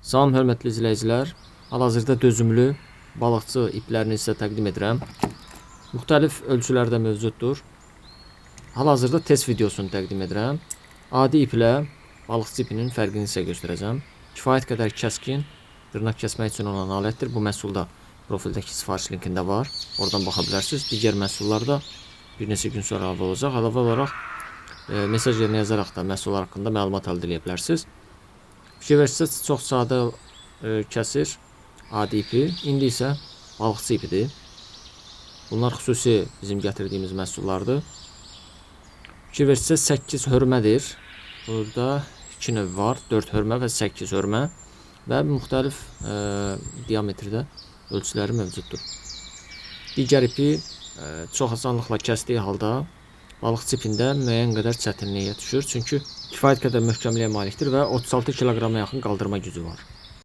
Salam hörmətli izləyicilər. Hal-hazırda dözümlü balıqçı iplərini sizə təqdim edirəm. Müxtəlif ölçülərdə mövcuddur. Hal-hazırda test videosunu təqdim edirəm. Adi iplə balıqçı ipinin fərqini sizə göstərəcəm. Kifayət qədər kəskin, dırnaq kəsmək üçün olan alətdir. Bu məhsulda profildəki sifariş linkində var. Oradan baxa bilərsiniz. Digər məhsullarda bir neçə gün sonra əlavə olacaq. Əlavə olaraq mesaj yerinə yazaraq da məhsul haqqında məlumat əldə edə bilərsiniz. Fikir versiniz, çox sadə kəsir adi ipi. İndi isə balıqçı ipidir. Bunlar xüsusi bizim gətirdiyimiz məhsullardır. Fikir versiniz, 8 hörmədir. Burada 2 növ var. 4 hörmə və 8 hörmə və müxtəlif diametrdə ölçüləri mövcuddur. Digər ipi çox asanlıqla kəsdiyi halda balıqçı ipində müəyyən qədər çətinliyə düşür. Çünki kifayət qədər möhkəmliyə malikdir və 36 kiloqrama yaxın qaldırma gücü var.